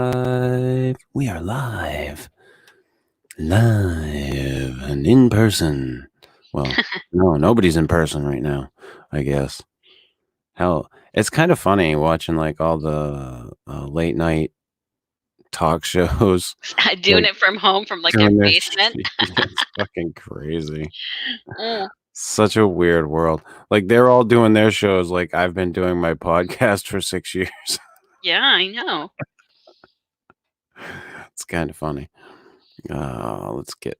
Live. We are live. Live and in person. Well, no, nobody's in person right now, I guess. Hell, it's kind of funny watching like all the late night talk shows. Doing Like it from home from like your doing their basement. shit. It's fucking crazy. Mm, Such a weird world. Like they're all doing their shows like I've been doing my podcast for 6 years. yeah, I know. It's kind of funny. Let's get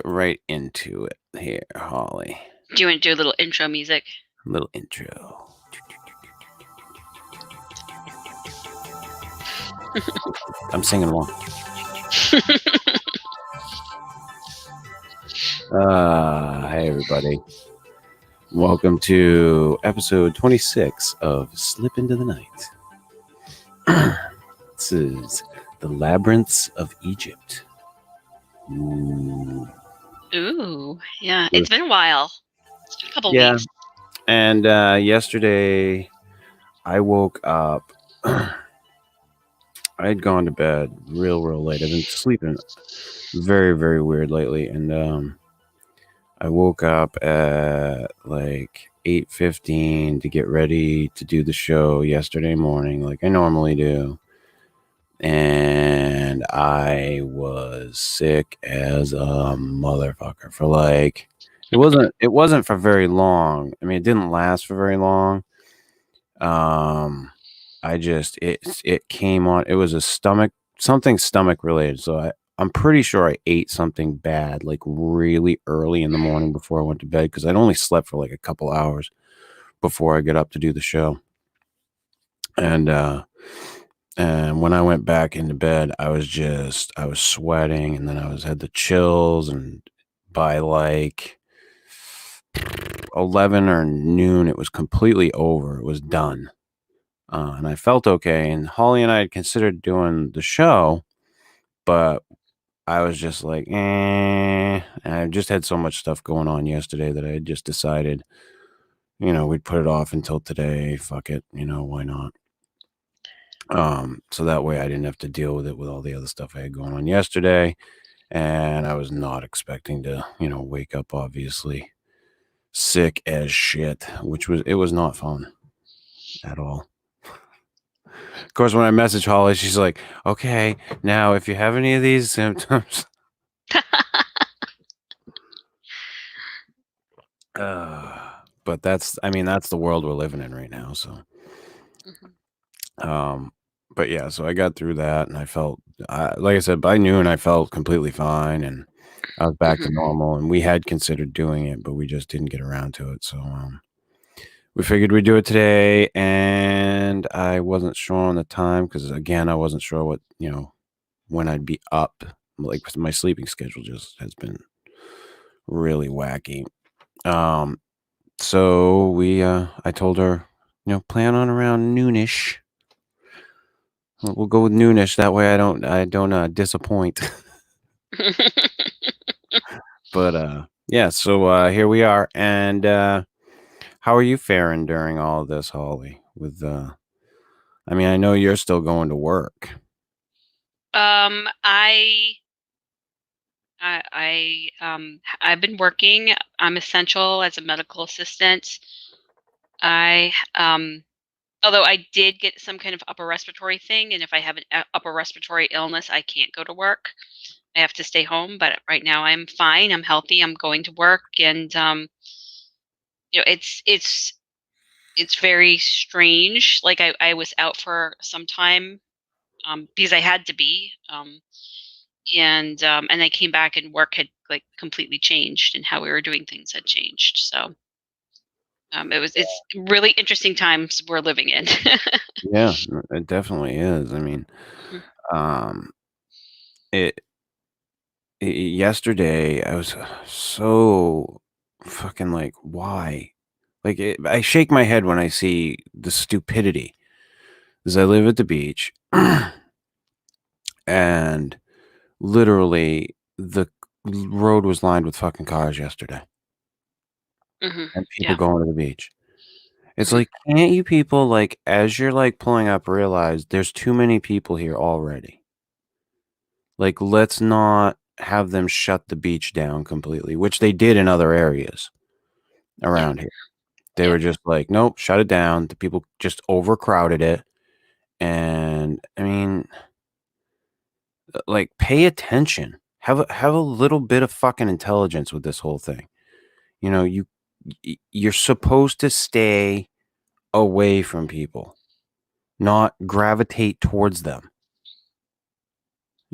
right into it here, Holly. Do you want to do a little intro music? A little intro. I'm singing along. Hey everybody. Welcome to episode 26 of Slip Into the Night. This is the Labyrinths of Egypt. Ooh. Ooh, yeah. It's been a while. It's been a couple Yeah. weeks. And yesterday I woke up. I had gone to bed real late. I've been sleeping very, very weird lately. And I woke up at like 8:15 to get ready to do the show yesterday morning, like I normally do. And I was sick as a motherfucker for like it wasn't for very long. I mean, it didn't last for very long. I just it came on. It was a something stomach related. So I'm pretty sure I ate something bad like really early in the morning before I went to bed because I'd only slept for like a couple hours before I get up to do the show. And when I went back into bed, I was sweating, and then had the chills, and by like 11 or noon, it was completely over. It was done. And I felt okay. And Holly and I had considered doing the show, but I was just like, eh. And I just had so much stuff going on yesterday that I had just decided, we'd put it off until today. Fuck it. Why not? So that way I didn't have to deal with it with all the other stuff I had going on yesterday. And I was not expecting to, wake up obviously sick as shit, it was not fun at all. Of course, when I message Holly, she's like, okay, now if you have any of these symptoms. But that's the world we're living in right now. So, but yeah, so I got through that and I felt, like I said, by noon, I felt completely fine and I was back to normal, and we had considered doing it, but we just didn't get around to it. So, we figured we'd do it today, and I wasn't sure on the time because, again, I wasn't sure what, when I'd be up. Like, my sleeping schedule just has been really wacky. So I told her, plan on around noonish. We'll go with noonish. That way I don't disappoint. But yeah, so here we are. And how are you faring during all of this, Holly? I mean, I know you're still going to work. I've been working. I'm essential as a medical assistant. Although I did get some kind of upper respiratory thing, and if I have an upper respiratory illness, I can't go to work. I have to stay home, but right now I'm fine. I'm healthy. I'm going to work, and it's very strange. Like I was out for some time because I had to be, and I came back and work had like completely changed, and how we were doing things had changed. So it's really interesting times we're living in. Yeah, it definitely is. I mean, um, it, yesterday I was so fucking like, why? Like, I shake my head when I see the stupidity. Because I live at the beach, and literally the road was lined with fucking cars yesterday, and people Yeah. going to the beach. It's like, can't you people, like, as you're, like, pulling up, realize there's too many people here already? Like, let's not have them shut the beach down completely, which they did in other areas Yeah. around here. They Yeah. were just like, "Nope, shut it down." The people just overcrowded it, and, I mean, like, pay attention. Have a little bit of fucking intelligence with this whole thing. You know, you're supposed to stay away from people, not gravitate towards them.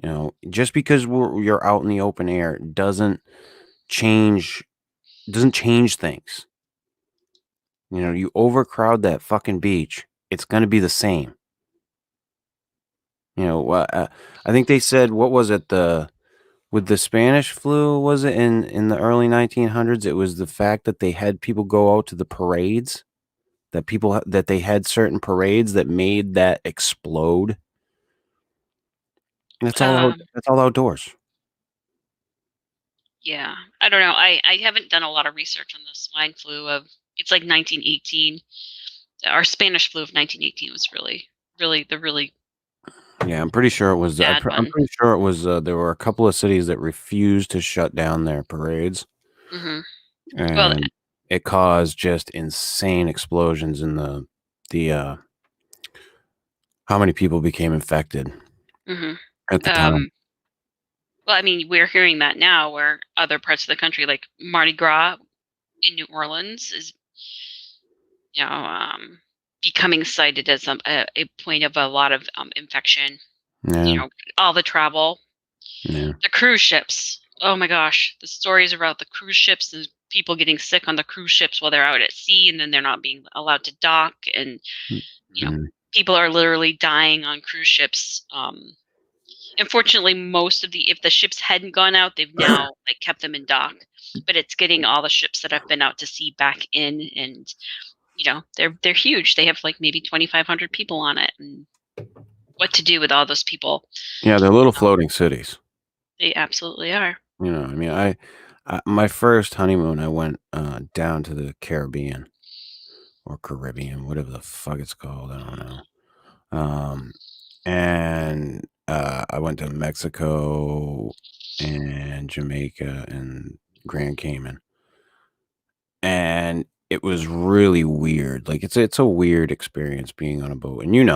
You know, just because you're out in the open air change doesn't change things. You know, you overcrowd that fucking beach, it's gonna be the same. You know, I think they said, what was it, with the Spanish flu, was it in the early 1900s? It was the fact that they had people go out to the parades, that they had certain parades that made that explode. And Um, that's all outdoors. yeah. I don't know. I haven't done a lot of research on the swine flu of it's like 1918. Our Spanish flu of 1918 was really the really Yeah, I'm pretty sure it was, bad I'm one. pretty sure it was, there were a couple of cities that refused to shut down their parades, Mhm. Well, and it caused just insane explosions in the how many people became infected mhm. at the time. Um, well, I mean, we're hearing that now where other parts of the country, like Mardi Gras in New Orleans, is you know becoming cited as a point of a lot of infection. You Yeah, know, all the travel, yeah. the cruise ships. Oh my gosh, the stories about the cruise ships and people getting sick on the cruise ships while they're out at sea, and then they're not being allowed to dock, and you know, Mhm. people are literally dying on cruise ships. Unfortunately, most of the if the ships hadn't gone out, they've now like kept them in dock. But it's getting all the ships that have been out to sea back in, and they're huge. They have like maybe 2,500 people on it, and what to do with all those people? Yeah, they're little Um, floating cities. they absolutely are. You know, I mean, my first honeymoon, I went, down to the Caribbean or Caribbean, whatever the fuck it's called, I don't know. And, I went to Mexico and Jamaica and Grand Cayman, and it was really weird. Like, it's a weird experience being on a boat, and Yeah,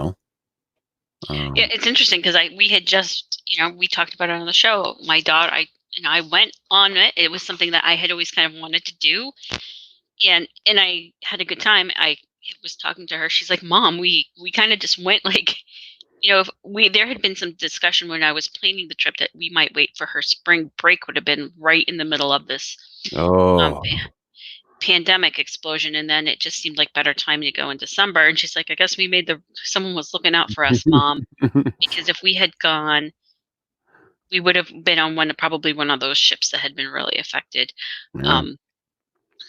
um it's interesting because I we had just we talked about it on the show. My daughter, I went on it. It was something that I had always kind of wanted to do, and I had a good time. I was talking to her. She's like, "Mom, we kind of just went like." If we there had been some discussion when I was planning the trip that we might wait for her spring break would have been right in the middle of this um, Oh. pandemic explosion, and then it just seemed like better time to go in December. And she's like, "I guess we made the someone was looking out for us, Mom, because if we had gone, we would have been on probably one of those ships that had been really affected." Yeah. Um,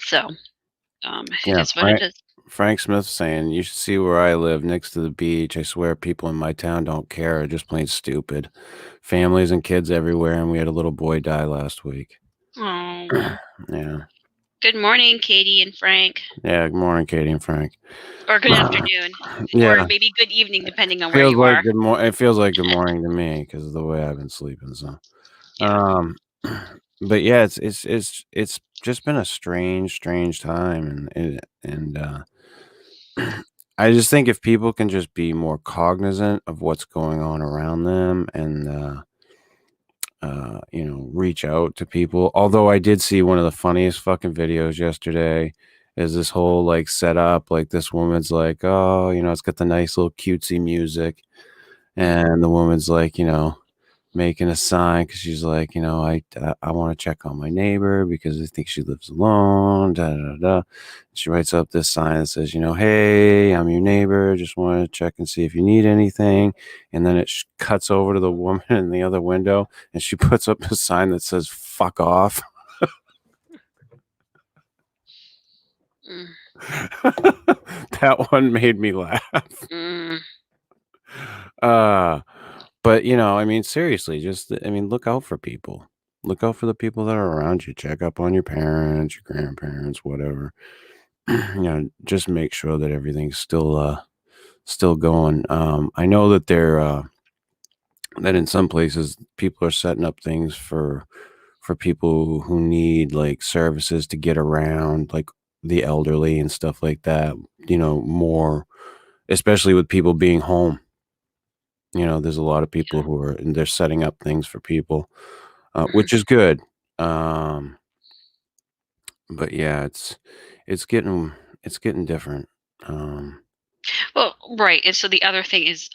so it Yeah, is what it is. Frank Smith saying, "You should see where I live next to the beach. I swear people in my town don't care, they're just plain stupid. Families and kids everywhere, and we had a little boy die last week." Oh, Yeah. good morning, Katie and Frank, Yeah, good morning, Katie and Frank. or good afternoon, or Yeah, maybe good evening, depending on where you are. it feels like good morning to me because of the way I've been sleeping, so, Yeah. but yeah, it's just been a strange, strange time, I just think if people can just be more cognizant of what's going on around them and, reach out to people. Although I did see one of the funniest fucking videos yesterday is this whole like setup. Like this woman's like, oh, it's got the nice little cutesy music. Mm. And the woman's like, making a sign because she's like, I want to check on my neighbor because I think she lives alone. Da, da, da. She writes up this sign that says, hey, I'm your neighbor. Just want to check and see if you need anything. And then it cuts over to the woman in the other window, and she puts up a sign that says "fuck off." Mm. That one made me laugh. Mm. Uh, but I mean, seriously, look out for people. Look out for the people that are around you. Check up on your parents, your grandparents, whatever. just make sure that everything's still going. I know that that in some places people are setting up things for people who need like services to get around, like the elderly and stuff like that. More especially with people being home. There's a lot of people who are and they're setting up things for people, Mhm. which is good. Um, but yeah, it's getting it's getting different. Um, Well, right, and so the other thing is,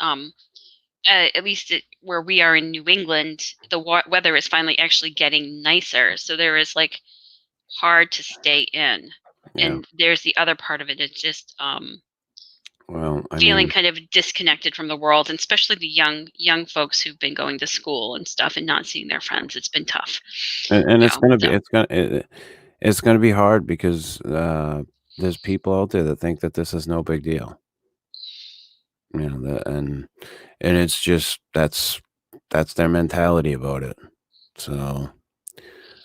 at least where we are in New England, the weather is finally actually getting nicer. So there is like hard to stay in, yeah. and there's the other part of it. It's just Well, I feeling mean, kind of disconnected from the world, and especially the young folks who've been going to school and stuff and not seeing their friends. It's been tough, and it's gonna be So it's gonna be hard because there's people out there that think that this is no big deal. And it's just that's their mentality about it. So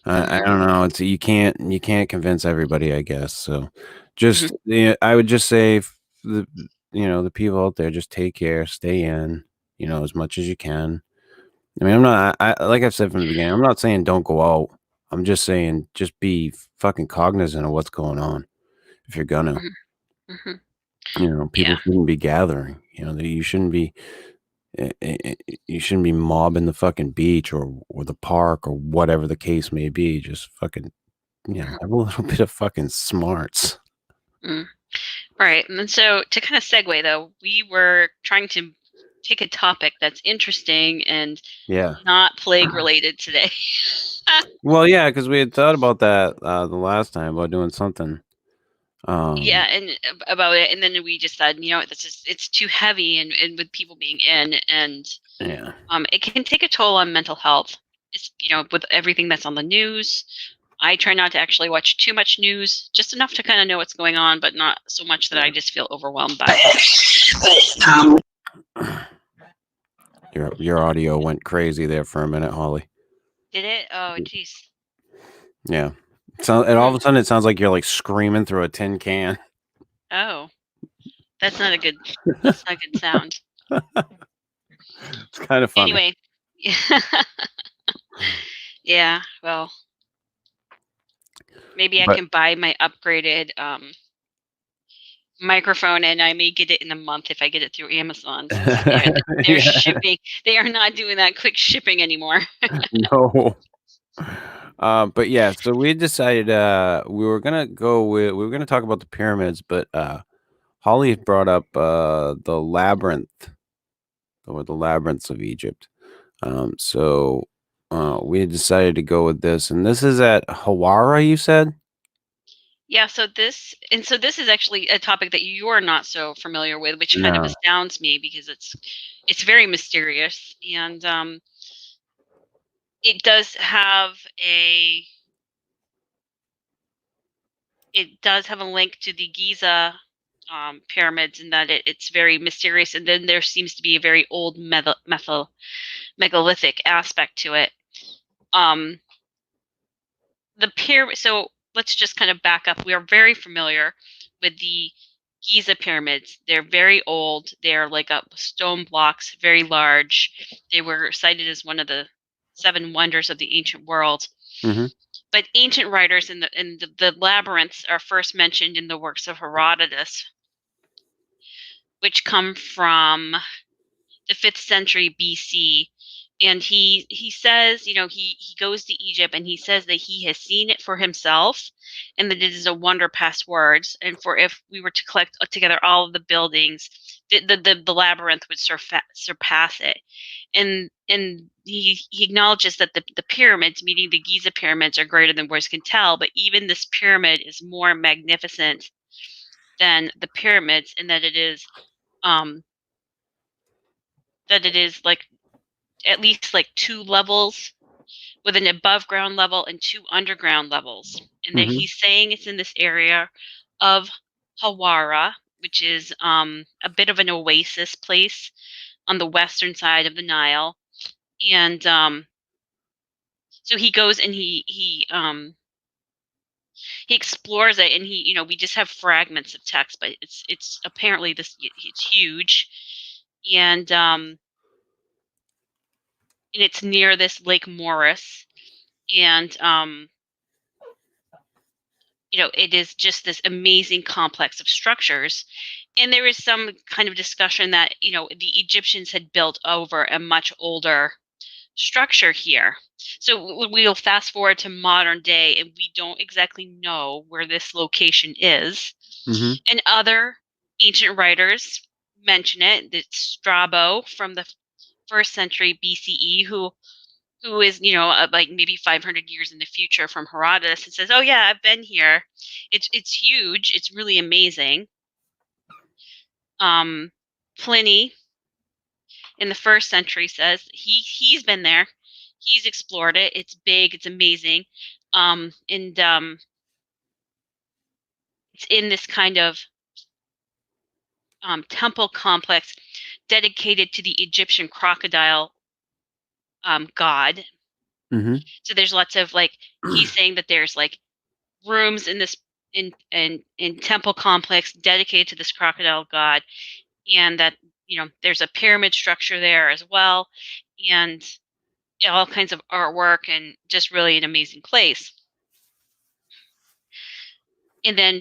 I mhm, don't know. It's you can't convince everybody, I guess. So mhm, just I would just say the people out there, just take care, stay in, as much as you can. I mean, I'm not like I've said from the beginning, I'm not saying don't go out. I'm just saying just be fucking cognizant of what's going on if you're gonna. mhm, mhm. People Yeah. shouldn't be gathering. That you shouldn't be mobbing the fucking beach or the park or whatever the case may be. Just fucking, Mhm, have a little bit of fucking smarts. mm. Right. And then so to kind of segue though, we were trying to take a topic that's interesting and Yeah. not plague related today. Well, yeah, because we had thought about that the last time about doing something. Yeah, Um, and about it, and then we just said, that's just it's too heavy, and with people being in, and yeah. it can take a toll on mental health. It's with everything that's on the news. I try not to actually watch too much news, just enough to kind of know what's going on, but not so much that I Yeah. just feel overwhelmed by it. Your audio went crazy there for a minute, Holly. Did it? Oh, jeez. Yeah. So and all of Hmm. a sudden it sounds like you're like screaming through a tin can. Oh, that's not a good. That's not a good sound. It's kind of funny. Anyway, yeah. Well, maybe I But can buy my upgraded microphone, and I may get it in a month if I get it through Amazon, since they're yeah. shipping. They are not doing that quick shipping anymore. No. But yeah, so we decided we were gonna talk about the pyramids, but Holly had brought up the labyrinth or the labyrinths of Egypt. So we had decided to go with this, and this is at Hawara, you said? Yeah, so this is actually a topic that you're not so familiar with, which kind of No. astounds me because it's very mysterious, and it does have a it does have a link to the Giza pyramids in that it's very mysterious, and then there seems to be a very old megalithic aspect to it. Um, the pyramid. So let's just kind of back up. We are very familiar with the Giza pyramids. They're very old. They're like stone blocks, very large. They were cited as one of the seven wonders of the ancient world. Mhm. But ancient writers in the labyrinths are first mentioned in the works of Herodotus, which come from the 5th century BC. And he says, he goes to Egypt, and he says that he has seen it for himself, and that it is a wonder past words. And for if we were to collect together all of the buildings, the labyrinth would surpass it. And he acknowledges that the pyramids, meaning the Giza pyramids, are greater than words can tell, but even this pyramid is more magnificent than the pyramids, in um that it is like at least like two levels, with an above ground level and two underground levels. And that Mhm. he's saying it's in this area of Hawara, which is a bit of an oasis place on the western side of the Nile. And so he goes and he he explores it, and we just have fragments of text, but it's apparently it's huge, and it's near this Lake Morris, and it is just this amazing complex of structures. And there is some kind of discussion that the Egyptians had built over a much older structure here. So we'll fast forward to modern day, and we don't exactly know where this location is. Mm-hmm. And other ancient writers mention it. It's Strabo from the first century BCE, who is like maybe 500 years in the future from Herodotus, and says, "Oh yeah, I've been here. It's huge. It's really amazing." Pliny in the first century says he's been there. He's explored it. It's big. It's amazing. And it's in this kind of temple complex dedicated to the Egyptian crocodile god. Mm-hmm. So there's lots of he's saying that there's rooms in this in temple complex dedicated to this crocodile god, and that there's a pyramid structure there as well, and all kinds of artwork, and just really an amazing place. And then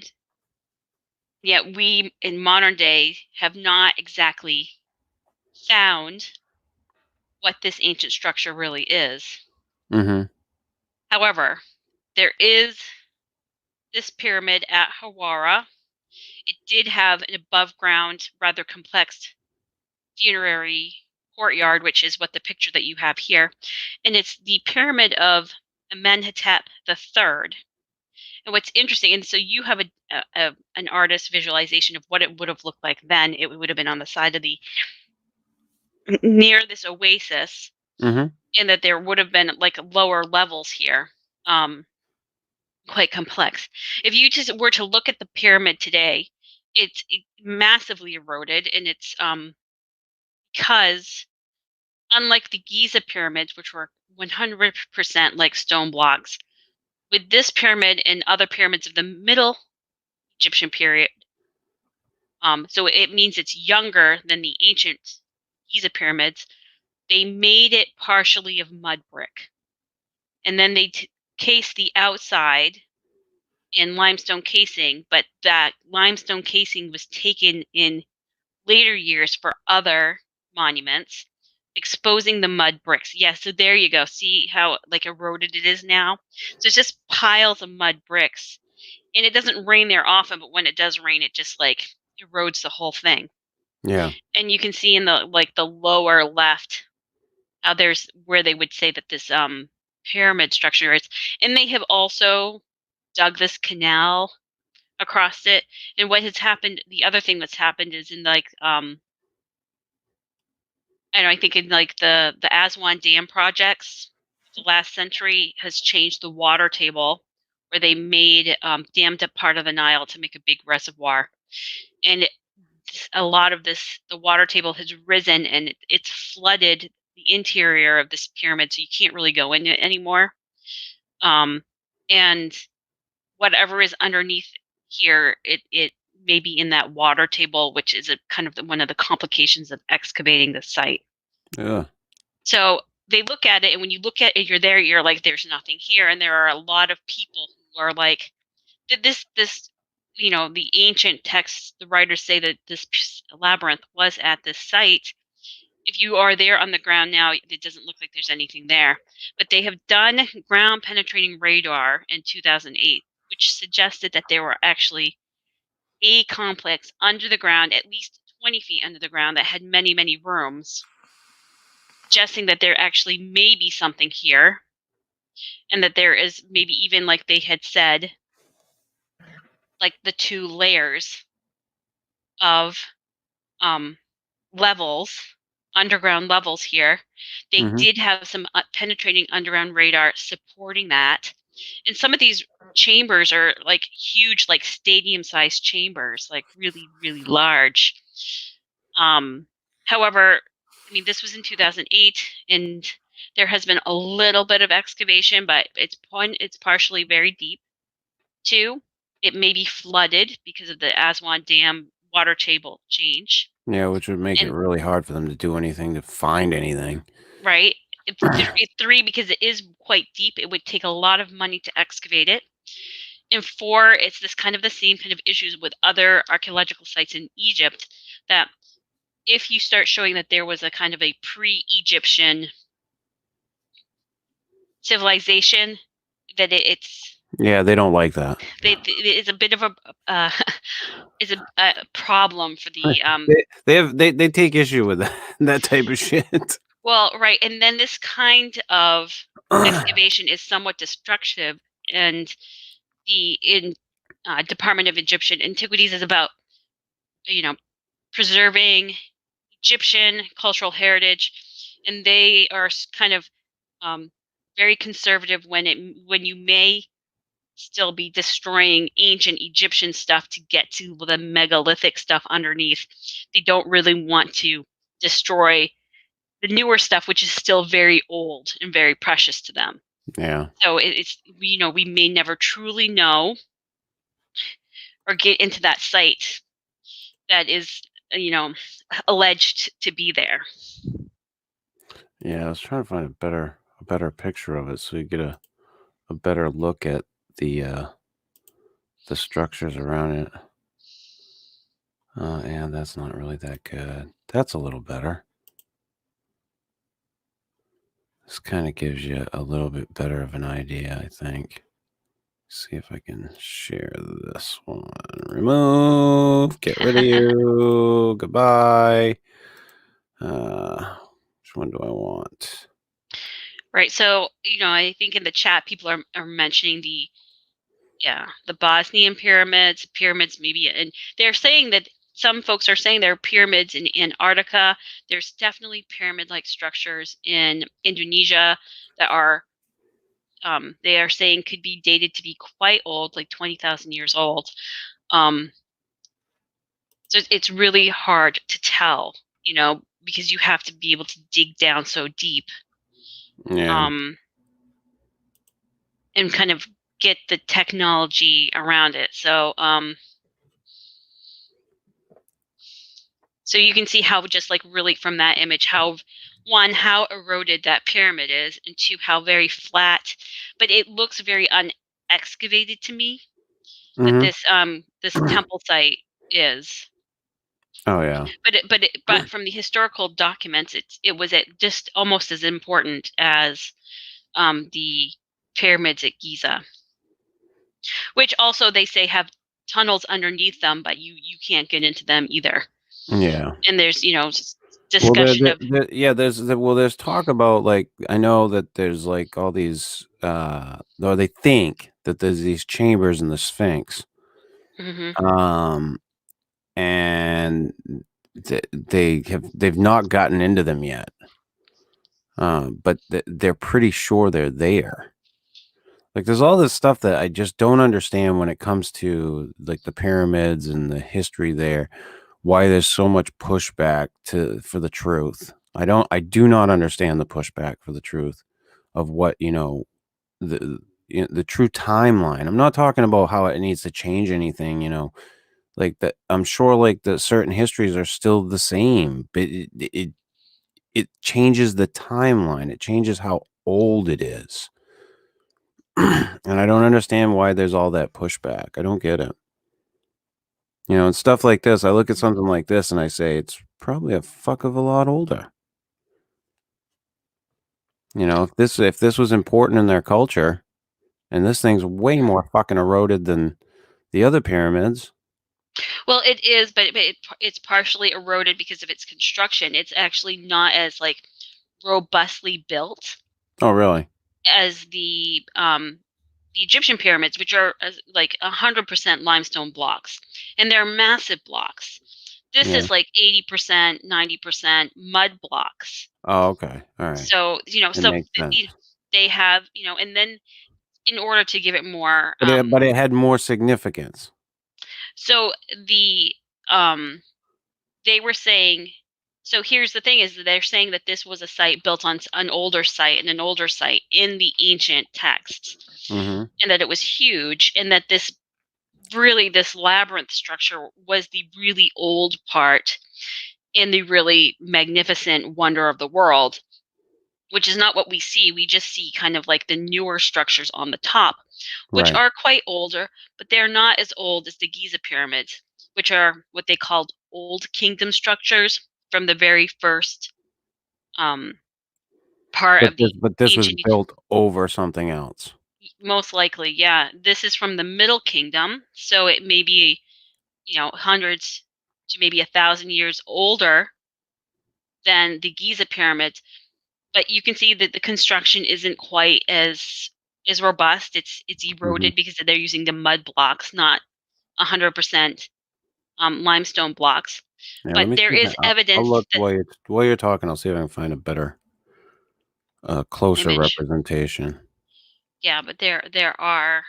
yet we in modern day have not exactly found what this ancient structure really is. Mm-hmm. However, there is this pyramid at Hawara. It did have an above ground, rather complex funerary courtyard, which is what the picture that you have here. And it's the pyramid of Amenhotep III. And what's interesting, and so you have an artist visualization of what it would have looked like then. It would have been on the side of the near this oasis, Mm-hmm. and that there would have been lower levels here. Quite complex. If you just were to look at the pyramid today, it's massively eroded, and it's because unlike the Giza pyramids, which were 100% like stone blocks, with this pyramid and other pyramids of the Middle Egyptian period, so it means it's younger than the ancient Giza pyramids. They made it partially of mud brick, and then they cased the outside in limestone casing, but that limestone casing was taken in later years for other monuments, exposing the mud bricks. Yeah, so there you go. See how eroded it is now? So it's just piles of mud bricks. And it doesn't rain there often, but when it does rain, it just erodes the whole thing. Yeah. And you can see in the lower left how there's where they would say that this pyramid structure is. And they have also dug this canal across it. And what has happened, the other thing that's happened is in I think in the Aswan Dam projects, the last century has changed the water table, where they made dammed up part of the Nile to make a big reservoir, and a lot of the water table has risen, and it's flooded the interior of this pyramid, so you can't really go in it anymore. And whatever is underneath here, it may be in that water table, which is a kind of one of the complications of excavating the site. Yeah. So they look at it, and when you look at it, you're there, you're like, there's nothing here. And there are a lot of people who are like, this, the ancient texts, the writers say that this labyrinth was at this site. If you are there on the ground now, it doesn't look like there's anything there. But they have done ground penetrating radar in 2008, which suggested that there were actually a complex under the ground, at least 20 feet under the ground, that had many, many rooms, suggesting that there actually may be something here, and that there is maybe even, like they had said, the two layers of um, levels, underground levels here. They Mm-hmm. did have some penetrating underground radar supporting that. And some of these chambers are huge, stadium-sized chambers, really, really large. However, I mean, this was in 2008, and there has been a little bit of excavation, but it's partially very deep. 2, it may be flooded because of the Aswan Dam water table change. Yeah, which would make it And really hard for them to do anything to find anything. right? It's 3 because it is quite deep, it would take a lot of money to excavate it. And 4, it's this kind of the same kind of issues with other archaeological sites in Egypt, that if you start showing that there was a kind of a pre-Egyptian civilization, that it's Yeah, they don't like that. it's a bit of a uh, is a problem for the They take issue with that, that type of shit. well, right, and then this kind of excavation is somewhat destructive, and the in Department of Egyptian Antiquities is about, you know, preserving Egyptian cultural heritage, and they are kind of um, very conservative when you may still be destroying ancient Egyptian stuff to get to the megalithic stuff underneath. They don't really want to destroy the newer stuff, which is still very old and very precious to them. Yeah. So it's, we may never truly know or get into that site that is, you know, alleged to be there. Yeah, I was trying to find a better picture of it so you get a better look at the structures around it. And that's not really that good. That's a little better. This kind of gives you a little bit better of an idea, I think. See if I can share this one. Remove. Get rid of you. Goodbye. Which one do I want? Right. So, I think in the chat people are mentioning the Bosnian pyramids maybe, and they're saying that some folks are saying there are pyramids in Antarctica. There's definitely pyramid-like structures in Indonesia that are they are saying could be dated to be quite old, like 20,000 years old. Um, so it's really hard to tell, because you have to be able to dig down so deep, Yeah. and kind of get the technology around it. So you can see how, just like really from that image, how how eroded that pyramid is, and two, how very flat, but it looks very unexcavated to me, that Mm-hmm. this temple site is. Oh yeah. But from the historical documents, it was just almost as important as the pyramids at Giza, which also they say have tunnels underneath them, but you can't get into them either. Yeah. And there's Well, discussion of. yeah, there's talk about, like, I know that there's like all these or they think that there's these chambers in the Sphinx. Hmm. Um and they've not gotten into them yet. But they're pretty sure they're there. Like, there's all this stuff that I just don't understand when it comes to, like, the pyramids and the history there. Why there's so much pushback for the truth. I do not understand the pushback for the truth of what, the the true timeline. I'm not talking about how it needs to change anything, like that. I'm sure like the certain histories are still the same, but it changes the timeline. It changes how old it is. And I don't understand why there's all that pushback. I don't get it. And stuff like this, I look at something like this and I say, it's probably a fuck of a lot older. If this was important in their culture, and this thing's way more fucking eroded than the other pyramids. Well, it is, but it's partially eroded because of its construction. It's actually not as like robustly built Oh, really? as the Egyptian pyramids, which are like 100% limestone blocks, and they're massive blocks. This Yeah. is like 80%, 90% mud blocks. Oh, okay. All right. So It makes sense. they have, and then in order to give it more, But it had more significance. so the um they were saying So here's the thing: is that they're saying that this was a site built on an older site and an older site in the ancient texts, Mhm. and that it was huge, and that this labyrinth structure was the really old part in the really magnificent wonder of the world, which is not what we see. We just see kind of like the newer structures on the top, which Right. are quite older, but they're not as old as the Giza pyramids, which are what they called Old Kingdom structures from the very first um, part But of this the but this was ancient built over something else. most likely, yeah. This is from the Middle Kingdom, so it may be, hundreds to maybe 1,000 years older than the Giza pyramids, but you can see that the construction isn't quite as robust. It's Mhm. eroded because they're using the mud blocks, not 100% limestone blocks. Yeah, let But me there see if is I'll evidence look that while you're talking, I'll see if I can find a better, closer image. representation. Yeah, but there are,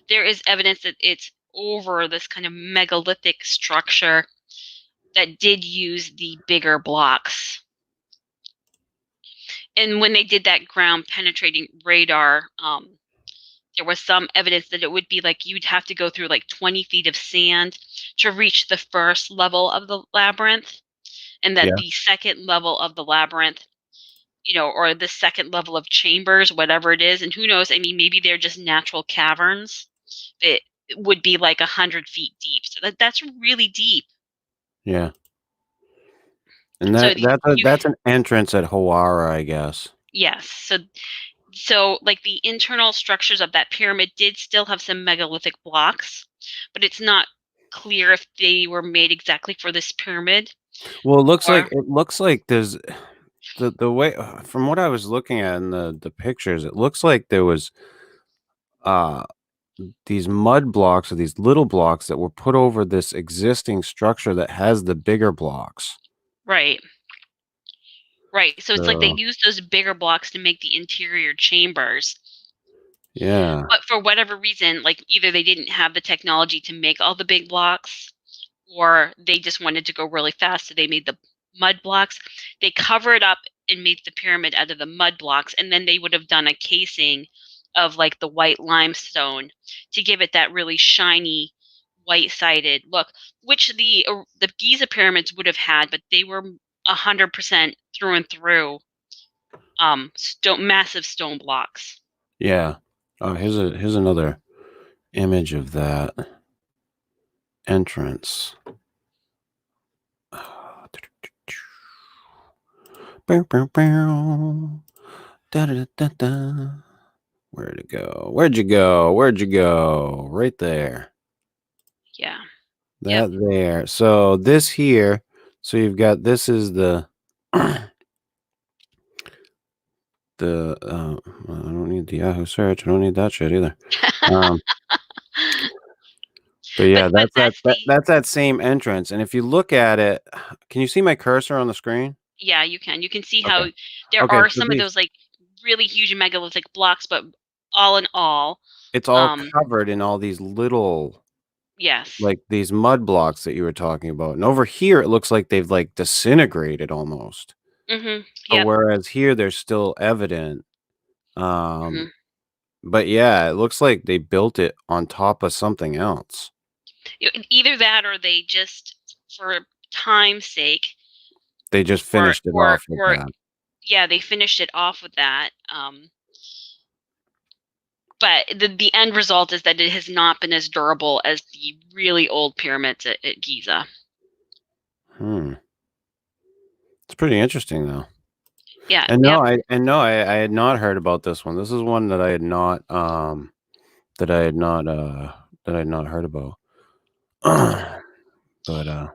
there is evidence that it's over this kind of megalithic structure that did use the bigger blocks. And when they did that ground penetrating radar, there was some evidence that it would be like you'd have to go through like 20 feet of sand to reach the first level of the labyrinth, and that Yeah. the second level of the labyrinth, or the second level of chambers, whatever it is, and who knows, I mean, maybe they're just natural caverns that would be like 100 feet deep. So that's really deep. Yeah. And So you, that's an entrance at Hawara, I guess. yes. So like the internal structures of that pyramid did still have some megalithic blocks, but it's not clear if they were made exactly for this pyramid Well, or it looks like there's the way from what I was looking at in the pictures, it looks like there was, uh, these mud blocks or these little blocks that were put over this existing structure that has the bigger blocks. right. Right. So it's like they So, use those bigger blocks to make the interior chambers. yeah. But for whatever reason, like either they didn't have the technology to make all the big blocks, or they just wanted to go really fast, so they made the mud blocks. They cover it up and made the pyramid out of the mud blocks, and then they would have done a casing of like the white limestone to give it that really shiny white-sided look, which the Giza pyramids would have had, but they were 100% through and through massive stone blocks. Yeah. Oh, here's another image of that entrance. Bow, bow, bow. Da, da, da, da, da. Where'd it go? Where'd you go? Where'd you go? Right there. Yeah. Yep. That there. So this here, so you've got this is the well, I don't need the Yahoo search. I don't need that shit either. Um, but but yeah, but that's the that's that same entrance. And if you look at it, can you see my cursor on the screen? Yeah, you can see Okay. how there Okay. are So some of these, those like really huge megalithic blocks, but all in all, it's all um, covered in all these little, yes. like these mud blocks that you were talking about. And over here, it looks like they've like disintegrated almost. Yep. Whereas here, they're still evident. Um, hmm but yeah, it looks like they built it on top of something else. Either that, or they just, for time's sake, They just or finished it or off with or that. yeah, they finished it off with that. But the end result is that it has not been as durable as the really old pyramids at Giza. Hmm. It's pretty interesting though. Yeah. Yep. And no, I had not heard about this one. This is one that I had not that I had not that I had not heard about. But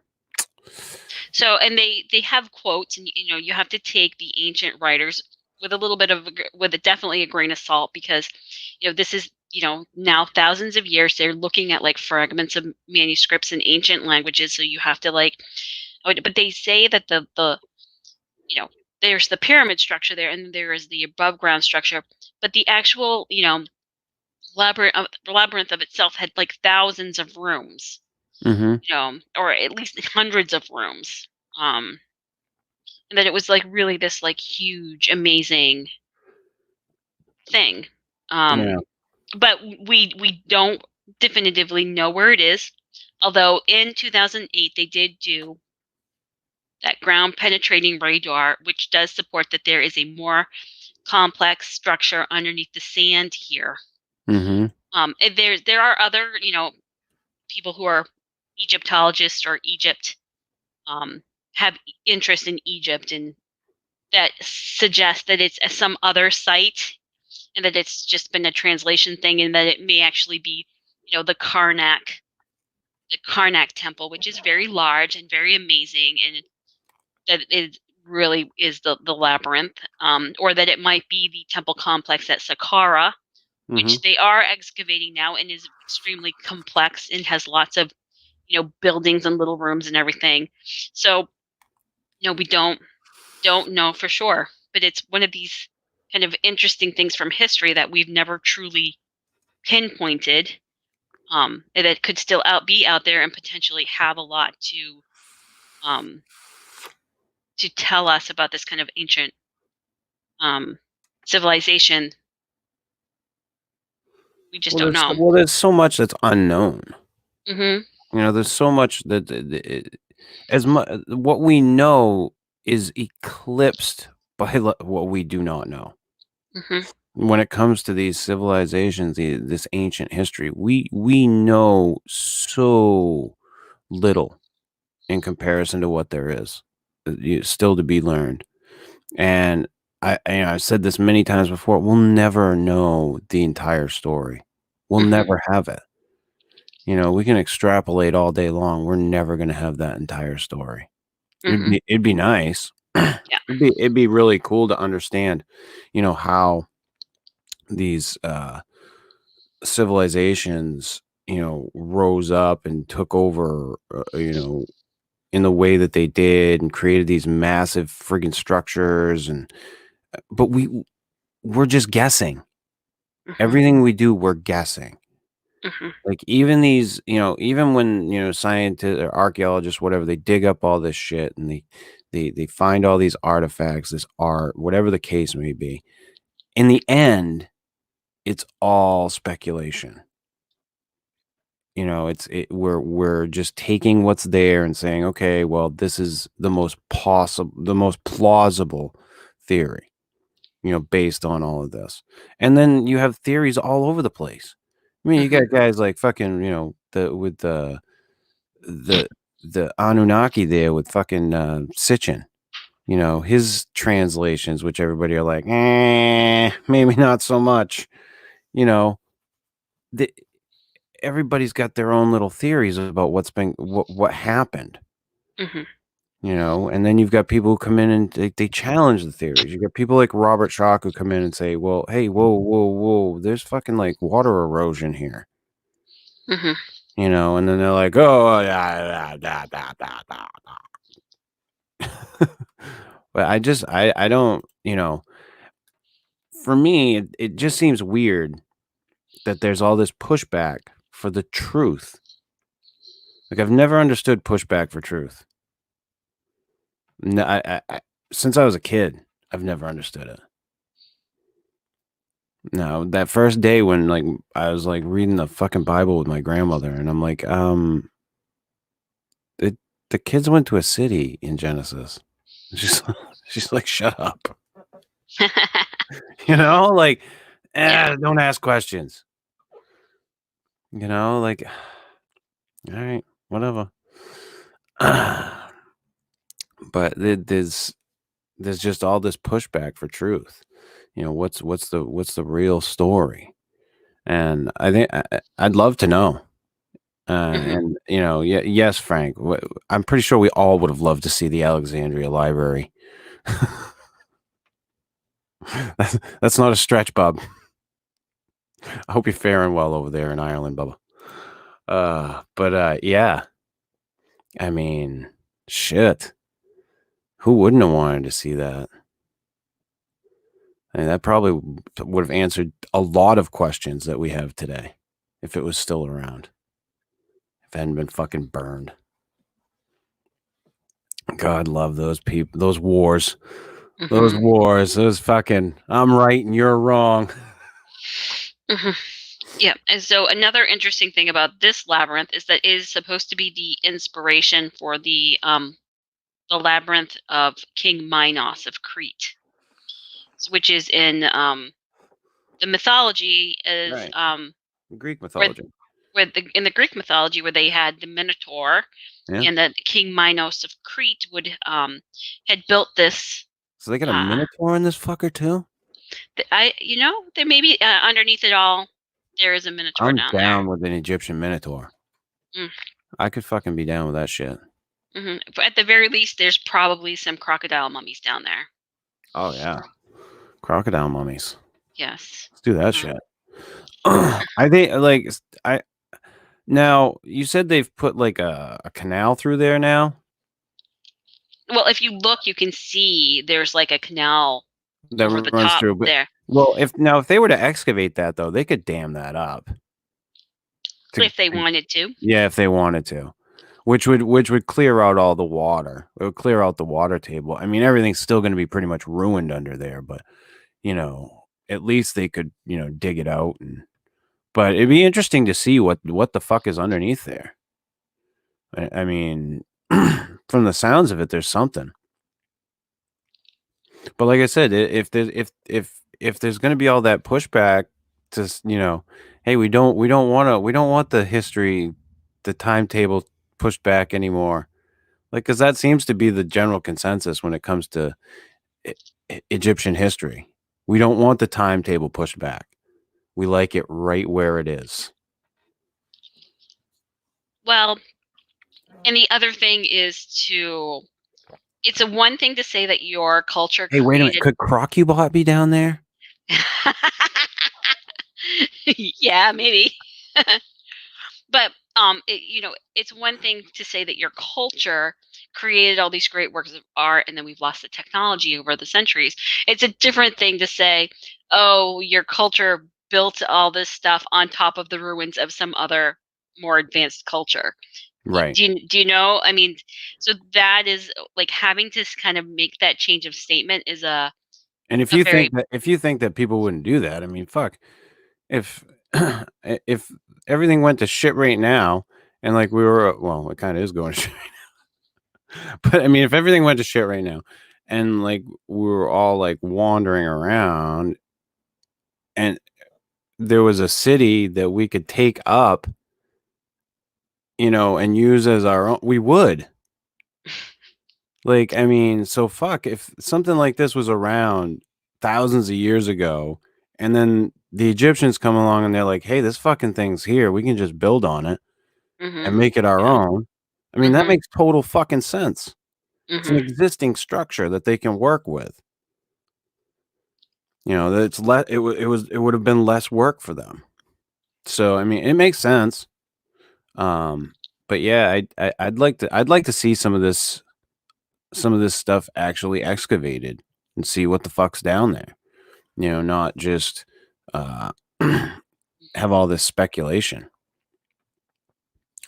So, and they have quotes, and you have to take the ancient writers with a little bit of definitely a grain of salt, because this is now thousands of years. They're looking at like fragments of manuscripts in ancient languages, so you have to like. But they say that the you know there's the pyramid structure there, and there is the above ground structure, but the actual labyrinth of itself had like thousands of rooms, mhm. or at least hundreds of rooms. um, and that it was like really this like huge, amazing thing. Um, Yeah. but we don't definitively know where it is. Although in 2008 they did do that ground penetrating radar, which does support that there is a more complex structure underneath the sand here. Mm-hmm. And there are other people who are Egyptologists or Egypt have interest in Egypt and that suggests that it's some other site and that it's just been a translation thing and that it may actually be the Karnak temple, which is very large and very amazing, and that it really is the labyrinth, or that it might be the temple complex at Saqqara, Mm-hmm. which they are excavating now and is extremely complex and has lots of buildings and little rooms and everything. So we don't know for sure, but it's one of these kind of interesting things from history that we've never truly pinpointed, and that could still be out there and potentially have a lot um, to tell us about this kind of ancient um, civilization. We just don't know. There's so much that's unknown. Hmm. There's so much that as much what we know is eclipsed by what we do not know. Hmm. When it comes to these civilizations, this ancient history, we know so little in comparison to what there is still to be learned. And I've said this many times before. We'll never know the entire story. We'll Hmm. never have it. We can extrapolate all day long. We're never going to have that entire story. Hmm. It'd be nice. Yeah. It'd be really cool to understand, how these civilizations, rose up and took over, in the way that they did and created these massive friggin' structures. But we're just guessing. Hmm. Everything we do, we're guessing. Hmm. Like even these, even when, scientists or archaeologists, whatever, they dig up all this shit and they find all these artifacts, this art, whatever the case may be. In the end, it's all speculation. We're just taking what's there and saying, okay, well, this is the most plausible theory, based on all of this. And then you have theories all over the place. I mean, you Hmm. got guys like fucking, the Anunnaki there with fucking Sitchin, his translations, which everybody are like, maybe not so much, you know, the, everybody's got their own little theories about what happened, Hmm. and then you've got people who come in and they challenge the theories. You got people like Robert Schock who come in and say, well, hey, whoa, there's fucking like water erosion here, Hmm. and then they're like, oh, yeah, da. But I don't, for me, it just seems weird that there's all this pushback for the truth. Like I've never understood pushback for truth. No, since I was a kid, I've never understood it. No, that first day when like I was like reading the fucking Bible with my grandmother, and I'm like, it, the kids went to a city in Genesis. She's she's like, shut up, like, Yeah. don't ask questions, like, all right, whatever. But there's just all this pushback for truth. What's the real story? And I think I'd love to know. Hmm. And yes, Frank. I'm pretty sure we all would have loved to see the Alexandria Library. That's not a stretch, Bob. I hope you're faring well over there in Ireland, Bubba. But yeah, I mean, shit. Who wouldn't have wanted to see that? I mean, that probably would have answered a lot of questions that we have today if it was still around. If it hadn't been fucking burned. God love those people, those wars, Mhm. those fucking. I'm right and you're wrong. Mhm. Yeah, and so another interesting thing about this labyrinth is that it is supposed to be the inspiration for the labyrinth of King Minos of Crete, which is in the mythology is Right, Greek where mythology. in the Greek mythology where they had the Minotaur, Yeah, and that King Minos of Crete would had built this. so they got a Uh, minotaur in this fucker too. there may be underneath it all, there is a Minotaur I'm down there. down with an Egyptian minotaur. Mm, I could fucking be down with that shit. But at the very least, there's probably some crocodile mummies down there. Oh yeah, crocodile mummies. Yes. Let's do that Uh, shit. I think I now you said they've put like a canal through there now well, if you look, you can see there's like a canal that over the runs top through. But there. well, if they were to excavate that though, they could dam that up. To If they wanted to. Yeah, if they wanted to, which would clear out all the water. It would clear out the water table. I mean, everything's still going to be pretty much ruined under there, but at least they could dig it out. But it'd be interesting to see what the fuck is underneath there. I mean, from the sounds of it, there's something. But like I said, if there's going to be all that pushback to hey, we don't want the history, the timetable pushed back anymore. Like, because that seems to be the general consensus when it comes to E- Egyptian history. We don't want the timetable pushed back. We like it right where it is. Well, and the other thing is to it's a one thing to say that your culture Hey, wait a minute. created. Could Crocubot be down there? Yeah, maybe. But it's one thing to say that your culture created all these great works of art and then we've lost the technology over the centuries. It's a different thing to say, oh, your culture built all this stuff on top of the ruins of some other more advanced culture. Right. Do you know? I mean, so that is like having to kind of make that change of statement is And if a you very. think that people wouldn't do that, I mean, fuck. If if everything went to shit right now, and like we were, well, it kind of is going to shit. But I mean, if everything went to shit right now, and like we were all like wandering around, and there was a city that we could take up, and use as our own, we would. Like, I mean, so fuck if something like this was around thousands of years ago, and then the Egyptians come along and they're like, "Hey, this fucking thing's here. We can just build on it and Mhm. make it our Yeah. own." I mean, that Mhm. makes total fucking sense. It's an Mhm. existing structure that they can work with. That's it would have been less work for them. So, I mean, it makes sense. Um, but yeah, I'd like to see some of this stuff actually excavated and see what the fuck's down there. Not just uh, have all this speculation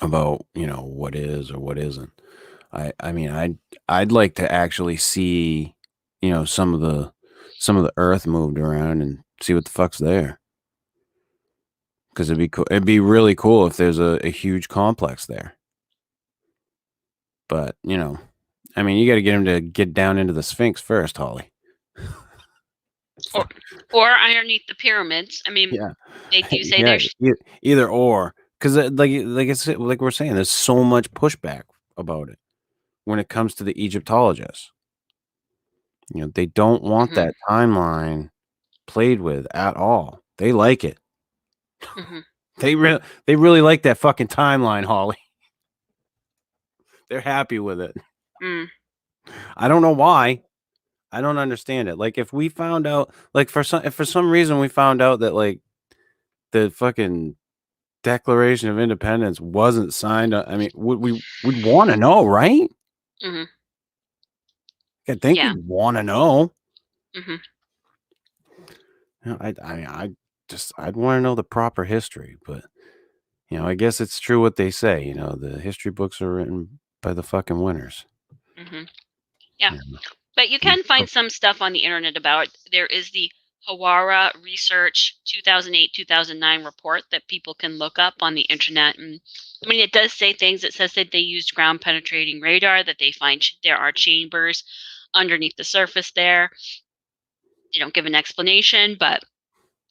about what is or what isn't. I mean, I'd like to actually see some of the earth moved around and see what the fuck's there, because it'd be cool. It'd be really cool if there's a huge complex there. But I mean, you got to get him to get down into the Sphinx first, Holly. Or or underneath the pyramids. I mean, Yeah. they do say Yeah, there's. either or, because like I said, like we're saying, there's so much pushback about it when it comes to the Egyptologists. They don't want Mhm. that timeline played with at all. They like it. Mhm. They really like that fucking timeline, Holly. They're happy with it. Mm. I don't know why. I don't understand it. Like if we found out, like if for some reason we found out that like the fucking Declaration of Independence wasn't signed, I mean, would want to know, right? Mhm. I think Yeah. we'd want to know. Mhm. I'd want to know the proper history, but I guess it's true what they say. The history books are written by the fucking winners. Mhm. Yeah. Yeah. But you can find some stuff on the internet about it. There is the Hawara Research 2008-2009 report that people can look up on the internet. And I mean, it does say things. It says that they used ground penetrating radar, that they find there are chambers underneath the surface there. They don't give an explanation, but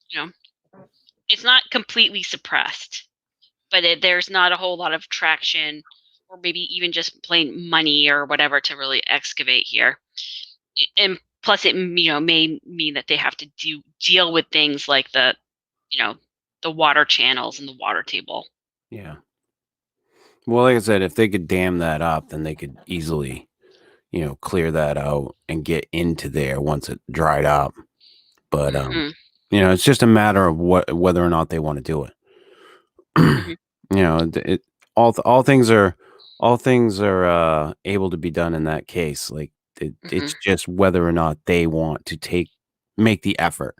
you know, it's not completely suppressed. But there's not a whole lot of traction, or maybe even just plain money or whatever to really excavate here. And plus it may mean that they have to deal with things like you know the water channels and the water table. Yeah. Well, like I said, if they could dam that up, then they could easily, clear that out and get into there once it dried up. But Hmm. it's just a matter of whether or not they want to do it. Hmm. It all things are able to be done in that case. Like Hmm. it's just whether or not they want to make the effort.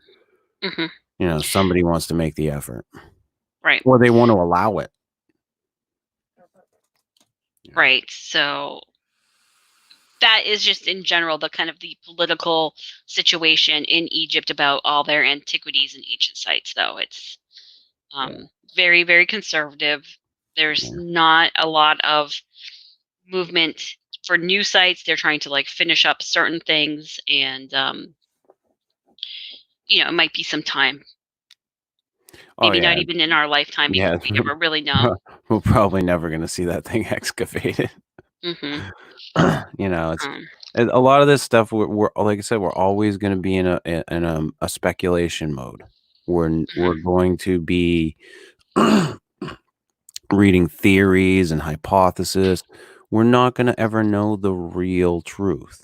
Hmm. Somebody wants to make the effort, Right. or they want to allow it. Right. So that is just in general the kind of the political situation in Egypt about all their antiquities and ancient sites. Though it's Yeah. very, very conservative. There's Yeah. not a lot of movement for new sites. They're trying to like finish up certain things, and it might be some time. Oh Maybe yeah. not even in our lifetime Yeah. before we ever really know. We're probably never going to see that thing excavated. Hmm. It's Um, a lot of this stuff. We're like I said, we're always going to be in a speculation mode. We're mhm. going to be reading theories and hypotheses. We're not going to ever know the real truth.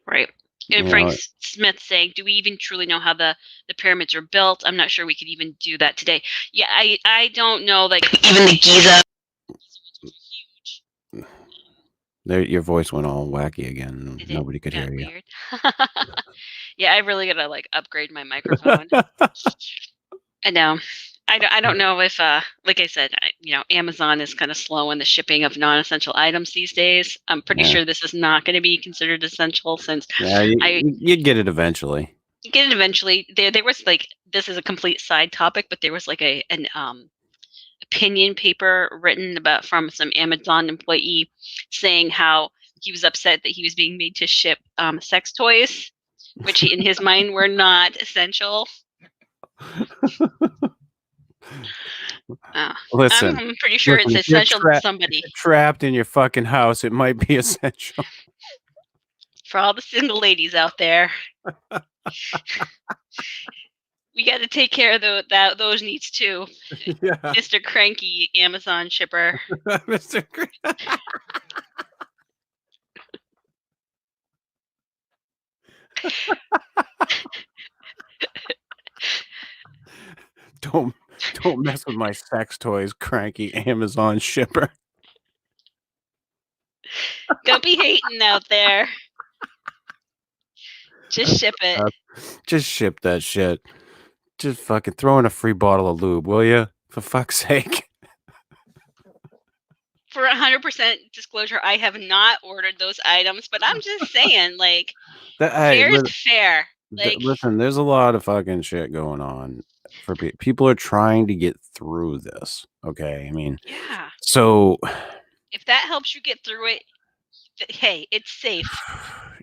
Right. And You Frank know, Smith saying, "Do we even truly know how the pyramids are built? I'm not sure we could even do that today." Yeah, I don't know. Like even the Giza huge. your voice went all wacky again. Did it Nobody could get hear you. weird? Yeah, I really gotta like upgrade my microphone. I know. I don't know if like I said, Amazon is kind of slow in the shipping of non-essential items these days. I'm pretty Yeah, sure this is not going to be considered essential since yeah, I you'd get it eventually. get it eventually. There was like this is a complete side topic, but there was like an opinion paper written about from some Amazon employee saying how he was upset that he was being made to ship sex toys, which in his mind were not essential. Uh, Listen, I'm pretty sure it's listen. essential to If somebody. you're trapped in your fucking house, it might be essential. For all the single ladies out there, we got to take care of those needs too, Yeah, Mr. Cranky Amazon shipper. Mr. Don't don't mess with my sex toys, cranky Amazon shipper. Don't be hating out there. Just ship it. Just ship that shit. Just fucking throw in a free bottle of lube, will you? For fuck's sake. For 100% disclosure, I have not ordered those items, but I'm just saying, like, Hey, fair is fair. Like, listen, there's a lot of fucking shit going on for people are trying to get through this. Okay, I mean, yeah, so if that helps you get through it, hey, it's safe.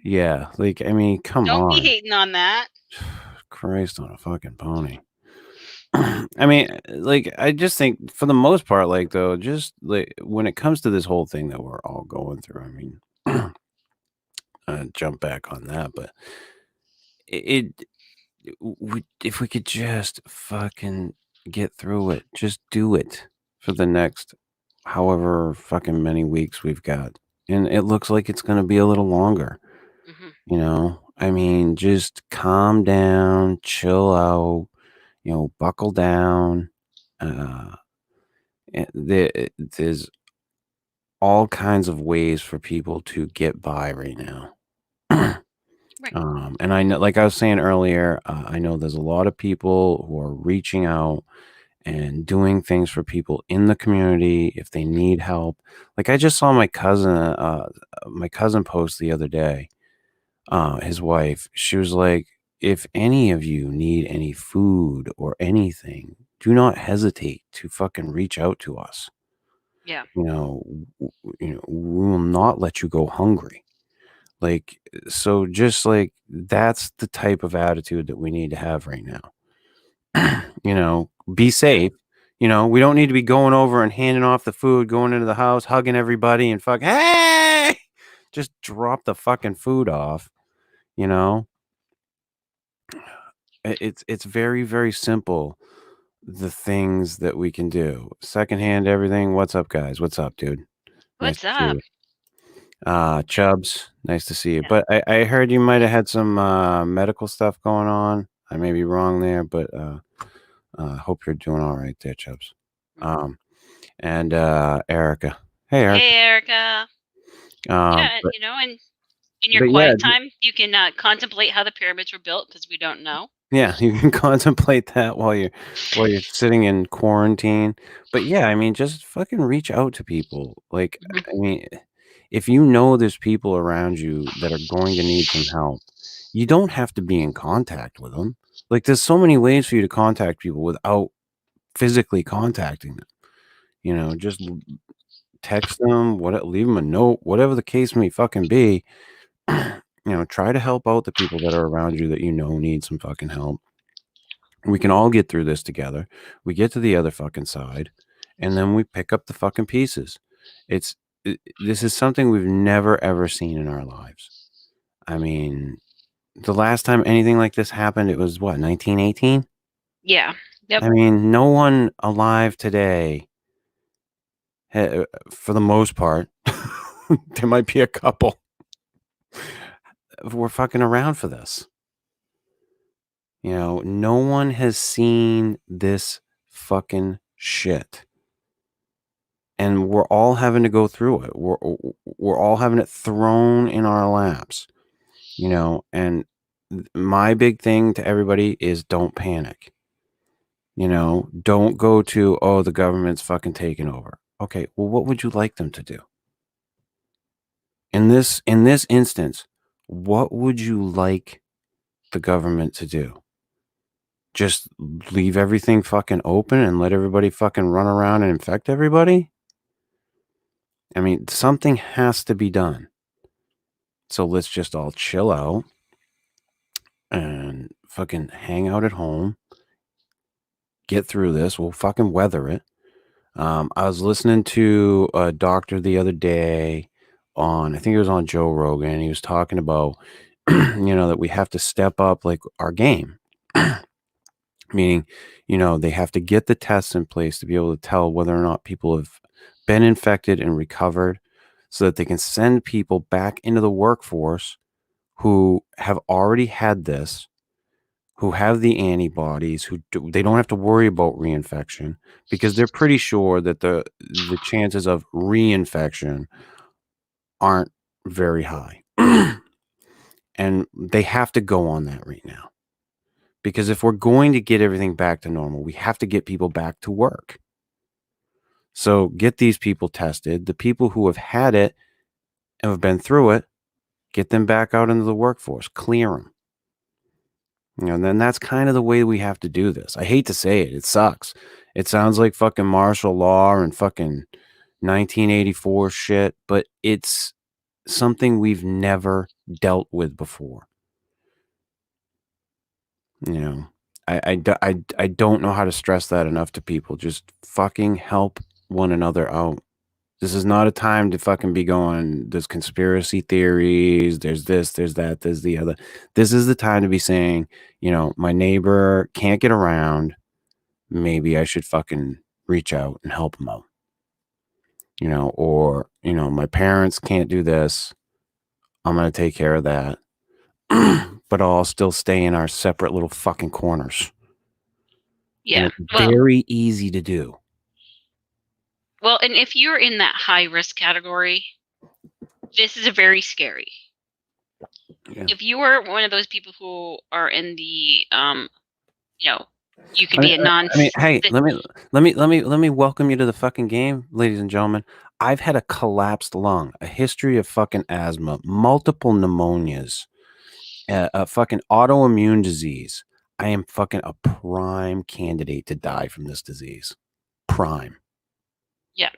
yeah, like I mean, come Don't be on, hating on that. Christ on a fucking pony. I mean, like I just think for the most part, like though, just like when it comes to this whole thing that we're all going through, I mean, jump back on that, but it if we could just fucking get through it, just do it for the next however fucking many weeks we've got. And it looks like it's going to be a little longer, Hmm. I mean, just calm down, chill out, buckle down. Uh, there's all kinds of ways for people to get by right now. Right. And I know, like I was saying earlier, I know there's a lot of people who are reaching out and doing things for people in the community if they need help. Like I just saw my cousin post the other day, his wife. She was like, if any of you need any food or anything, do not hesitate to fucking reach out to us. Yeah. We will not let you go hungry. Like, so just like that's the type of attitude that we need to have right now. Be Yeah. safe. We don't need to be going over and handing off the food, going into the house, hugging everybody and hey, just drop the fucking food off, you know? It's very, very simple, the things that we can do. Secondhand everything. What's up, guys? What's up, dude? Nice What's to see up? you. Chubbs, nice to see you. Yeah. But I heard you might have had some medical stuff going on. I may be wrong there, but hope you're doing all right there, Chubbs. Mhm. And Erica. Hey, Erica. Hey, Erica. Yeah, But and in your but yeah, quiet time, you can contemplate how the pyramids were built because we don't know. yeah, you can contemplate that while you're sitting in quarantine. But yeah, I mean, just fucking reach out to people. Like, Mhm. I mean, if you know there's people around you that are going to need some help, you don't have to be in contact with them. Like, there's so many ways for you to contact people without physically contacting them. Just text them, leave them a note, whatever the case may fucking be. Try to help out the people that are around you that need some fucking help. We can all get through this together. We get to the other fucking side, and then we pick up the fucking pieces. This is something we've never ever seen in our lives. I mean, the last time anything like this happened, it was what, 1918? Yeah. Yep. I mean, no one alive today, for the most part, there might be a couple, were fucking around for this. No one has seen this fucking shit. And we're all having to go through it. We're all having it thrown in our laps, and my big thing to everybody is don't panic. Don't go to, oh, the government's fucking taking over. Okay, well, what would you like them to do? In this instance, what would you like the government to do? Just leave everything fucking open and let everybody fucking run around and infect everybody? I mean, something has to be done. So let's just all chill out and fucking hang out at home, get through this. We'll fucking weather it. I was listening to a doctor the other day I think it was on Joe Rogan, and he was talking about, that we have to step up like our game. Meaning, they have to get the tests in place to be able to tell whether or not people have been infected and recovered so that they can send people back into the workforce who have already had this, who have the antibodies, they don't have to worry about reinfection because they're pretty sure that the chances of reinfection aren't very high. And they have to go on that right now. Because if we're going to get everything back to normal, we have to get people back to work. So get these people tested. The people who have had it and have been through it, get them back out into the workforce, clear them. And then that's kind of the way we have to do this. I hate to say it. It sucks. It sounds like fucking martial law and fucking 1984 shit, but it's something we've never dealt with before. I don't know how to stress that enough to people. Just fucking help one another out. This is not a time to fucking be going, there's conspiracy theories, there's this, there's that, there's the other. This is the time to be saying, my neighbor can't get around. Maybe I should fucking reach out and help them out. Or, my parents can't do this. I'm going to take care of that. But I'll still stay in our separate little fucking corners. And Yeah. it's very easy to do. Well, and if you're in that high risk category, this is a very scary. Yeah. If you are one of those people who are in the, You could I mean, be a non. I mean, hey, let me welcome you to the fucking game, ladies and gentlemen. I've had a collapsed lung, a history of fucking asthma, multiple pneumonias, a fucking autoimmune disease. I am fucking a prime candidate to die from this disease. Prime. Yeah.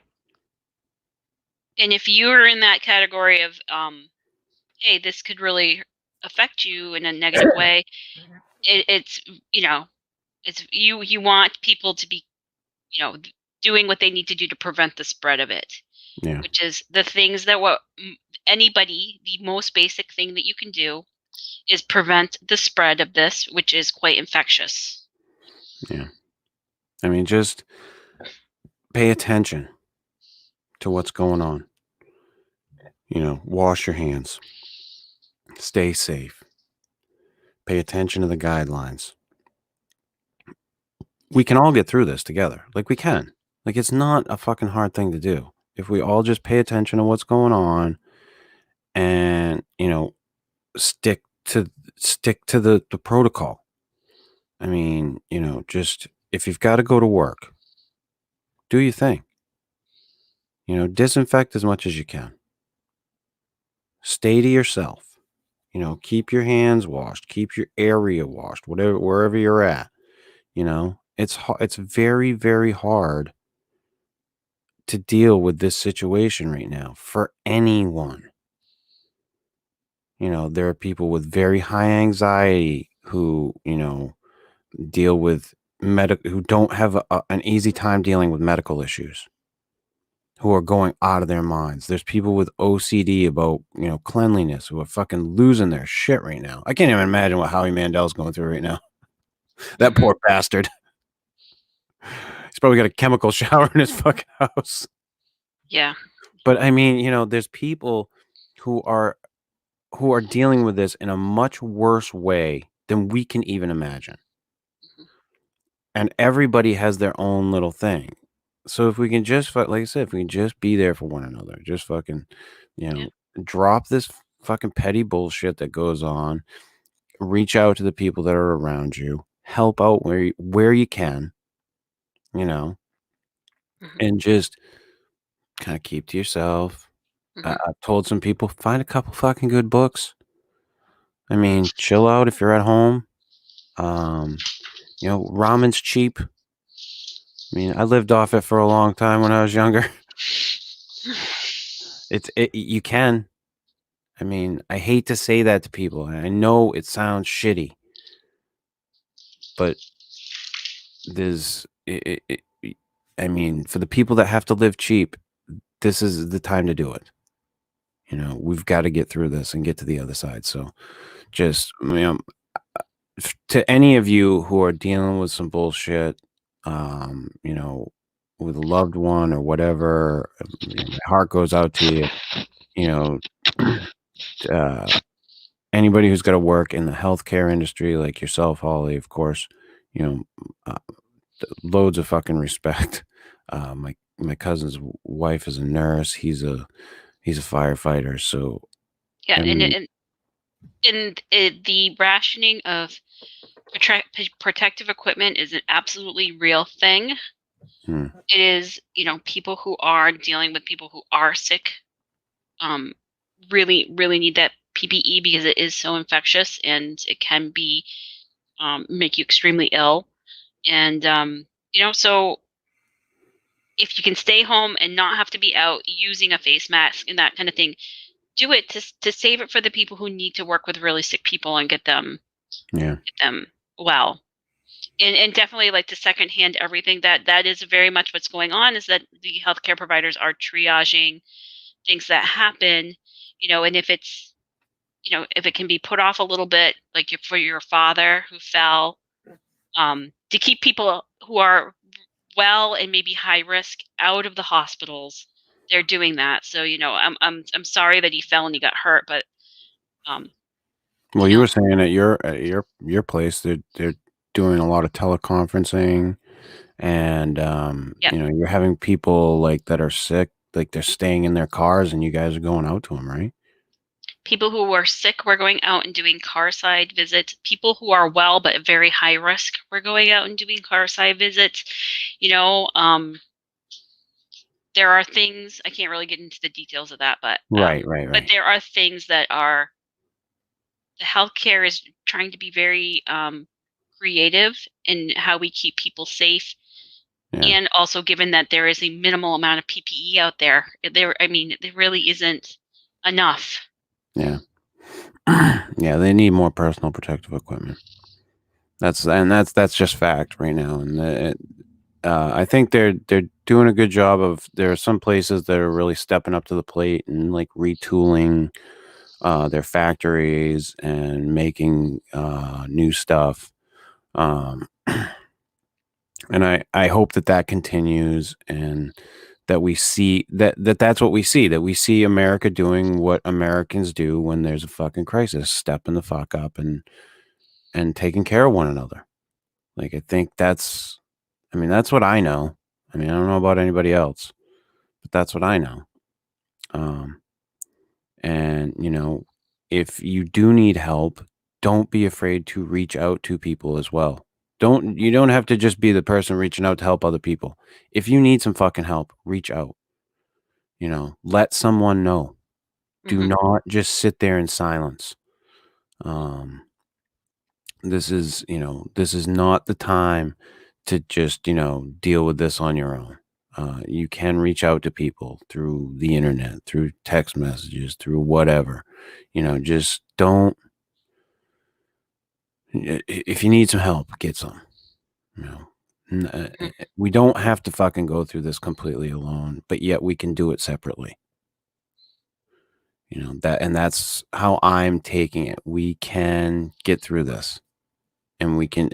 And if you're in that category of, hey, this could really affect you in a negative way, it's, you know, it's you want people to be, doing what they need to do to prevent the spread of it, Yeah, which is the things that what anybody, the most basic thing that you can do is prevent the spread of this, which is quite infectious. yeah. I mean, just pay attention to what's going on. Wash your hands. Stay safe. Pay attention to the guidelines. We can all get through this together. Like, we can. Like, it's not a fucking hard thing to do. If we all just pay attention to what's going on and, stick to the protocol. I mean, just if you've got to go to work, do your thing. Disinfect as much as you can. Stay to yourself. Keep your hands washed, keep your area washed, wherever you're at. It's very, very hard to deal with this situation right now for anyone. There are people with very high anxiety who, deal with who don't have an easy time dealing with medical issues, who are going out of their minds. There's people with OCD about, cleanliness who are fucking losing their shit right now. I can't even imagine what Howie Mandel's going through right now. That Hmm. poor bastard. He's probably got a chemical shower in his fucking house. Yeah. But I mean, there's people who are dealing with this in a much worse way than we can even imagine. Hmm. And everybody has their own little thing. So if we can just, like I said, if we can just be there for one another, just fucking, Yeah. drop this fucking petty bullshit that goes on, reach out to the people that are around you, help out where you can, you know, Hmm. and just kind of keep to yourself. Hmm. I've told some people, find a couple fucking good books. I mean, chill out if you're at home. Um, ramen's cheap. I mean, I lived off it for a long time when I was younger. You can. I mean, I hate to say that to people. And I know it sounds shitty, but I mean, for the people that have to live cheap, this is the time to do it. We've got to get through this and get to the other side. So just, to any of you who are dealing with some bullshit, um, you know, with a loved one or whatever, my heart goes out to you. You know, uh, Anybody who's got to work in the healthcare industry, like yourself, Holly, of course, you know, uh, loads of fucking respect. My cousin's wife is a nurse. He's a firefighter. So Yeah. I And mean, the rationing of protective equipment is an absolutely real thing. hmm, It is, people who are dealing with people who are sick, um, really, really need that PPE because it is so infectious and it can be, make you extremely ill. And, so if you can stay home and not have to be out using a face mask and that kind of thing, do it to save it for the people who need to work with really sick people and yeah, get them well. And definitely like to secondhand everything that is very much what's going on is that the healthcare providers are triaging things that happen, and if it can be put off a little bit, like for your father who fell, to keep people who are well and maybe high risk out of the hospitals, they're doing that. So, I'm sorry that he fell and he got hurt, but um, well, you you know, were saying at your place they're doing a lot of teleconferencing, and yeah, you're having people like that are sick, like they're staying in their cars, and you guys are going out to them, right? People who are sick were going out and doing car-side visits. People who are well but very high risk were going out and doing car-side visits. You know, there are things I can't really get into the details of that, Right. but there are things that are the healthcare is trying to be very creative in how we keep people safe, Yeah. and also given that there is a minimal amount of PPE out there, there really isn't enough. Yeah. Yeah. They need more personal protective equipment. That's just fact right now, and I think they're doing a good job of. There are some places that are really stepping up to the plate and like retooling their factories and making new stuff. Um, and I hope that continues, and that we see that's what we see, that we see America doing what Americans do when there's a fucking crisis, stepping the fuck up and taking care of one another. Like, I think that's, I mean, that's what I know. I mean, I don't know about anybody else, but that's what I know. And, if you do need help, don't be afraid to reach out to people as well. You don't have to just be the person reaching out to help other people. If you need some fucking help, reach out. Let someone know. Do Mhm, not just sit there in silence. Um, this is not the time to just, deal with this on your own. You can reach out to people through the internet, through text messages, through whatever. Just don't. If you need some help, get some. You know, mhm, we don't have to fucking go through this completely alone, but yet we can do it separately. That's how I'm taking it. We can get through this, and we can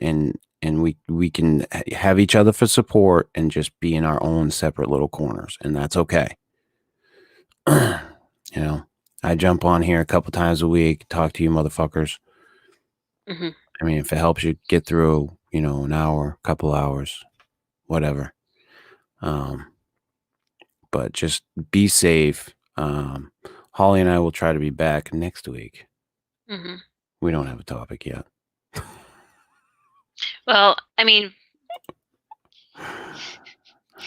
we can have each other for support and just be in our own separate little corners, and that's okay. you know, I jump on here a couple times a week, talk to you motherfuckers. mhm. I mean, if it helps you get through, an hour, couple hours, whatever. Um, but just be safe. Holly and I will try to be back next week. Mhm. We don't have a topic yet. Well,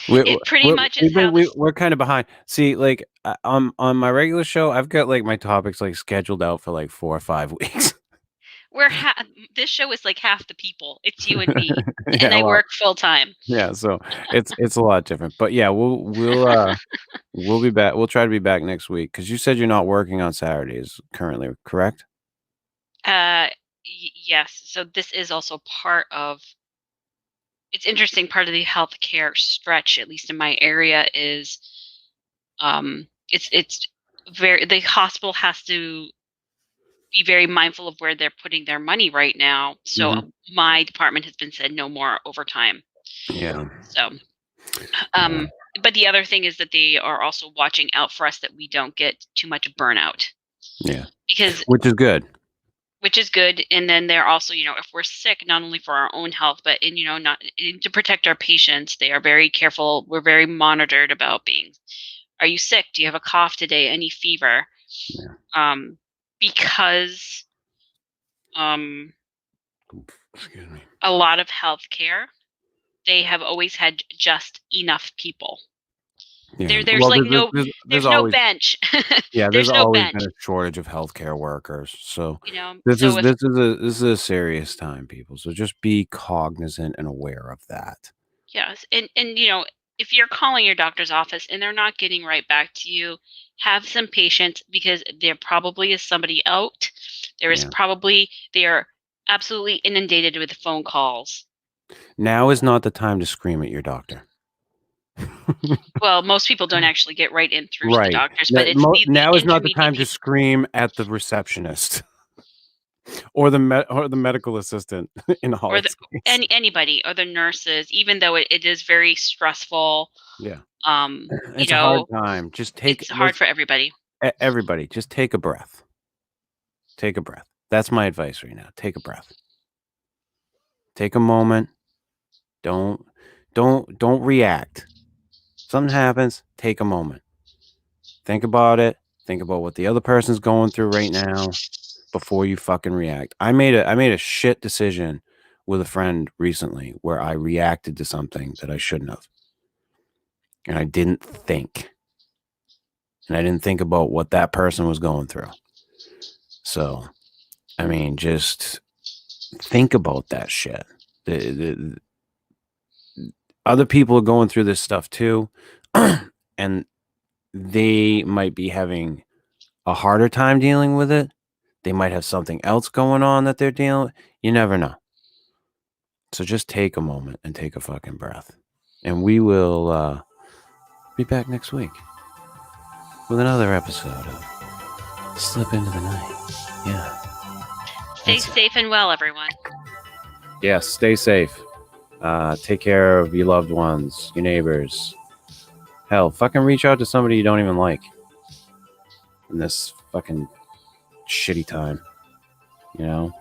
We it pretty we much is we've how been this we're kind of behind. See, like, on my regular show, I've got, like, my topics, like, scheduled out for, like, 4 or 5 weeks. we're ha this show is like half the people. It's you and me, and Yeah, I well, work full time. yeah, so it's a lot different. But, yeah, we'll be back. We'll try to be back next week, because you said you're not working on Saturdays currently, correct? Yes, so this is also part of it's interesting, part of the healthcare stretch, at least in my area, is, it's very the hospital has to be very mindful of where they're putting their money right now. So Mhm. my department has been said no more overtime. Yeah. So, Yeah. um, but the other thing is that they are also watching out for us that we don't get too much burnout, Yeah. because Which is good. which is good. And then they're also, if we're sick, not only for our own health, but not to protect our patients, they are very careful. We're very monitored about being, are you sick? Do you have a cough today? Any fever? Yeah. Um, because um, Excuse me. a lot of healthcare, they have always had just enough people. Yeah. There's Well, like no there's there's no always bench. yeah, there's There's no always been bench. a shortage of healthcare workers. So So if this is a serious time, people. So just be cognizant and aware of that. yes, and if you're calling your doctor's office and they're not getting right back to you, have some patience, because there probably is somebody out. Yeah. They are absolutely inundated with phone calls. Now is not the time to scream at your doctor. Well, most people don't actually get right in through to the Right. doctors, but it's the Now is not the intermediate time to people, scream at the receptionist or the medical assistant in or the Holly's case. anybody, or the nurses, even though it is very stressful. Yeah. You It's a hard know, time. Just it's hard for everybody. everybody, just take a breath. Take a breath. That's my advice right now. Take a breath. Take a moment. Don't don't react. Something happens, take a moment. Think about it. Think about what the other person's going through right now before you fucking react. I made a shit decision with a friend recently where I reacted to something that I shouldn't have. And I didn't think. And I didn't think about what that person was going through. So, I mean, just think about that shit. The other people are going through this stuff too. And they might be having a harder time dealing with it. They might have something else going on that they're dealing with. You never know. So just take a moment and take a fucking breath. And we will be back next week with another episode of Slip Into the Night. Yeah. Stay safe and well, everyone. Yes, stay safe. Take care of your loved ones, your neighbors. Hell, fucking reach out to somebody you don't even like in this fucking shitty time. You know?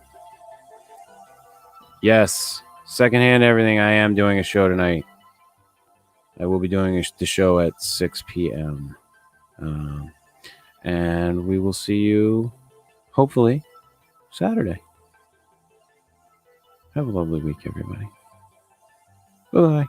Yes, secondhand everything. I am doing a show tonight. I will be doing the show at 6 p.m. And we will see you, hopefully, Saturday. Have a lovely week, everybody. Bye-bye.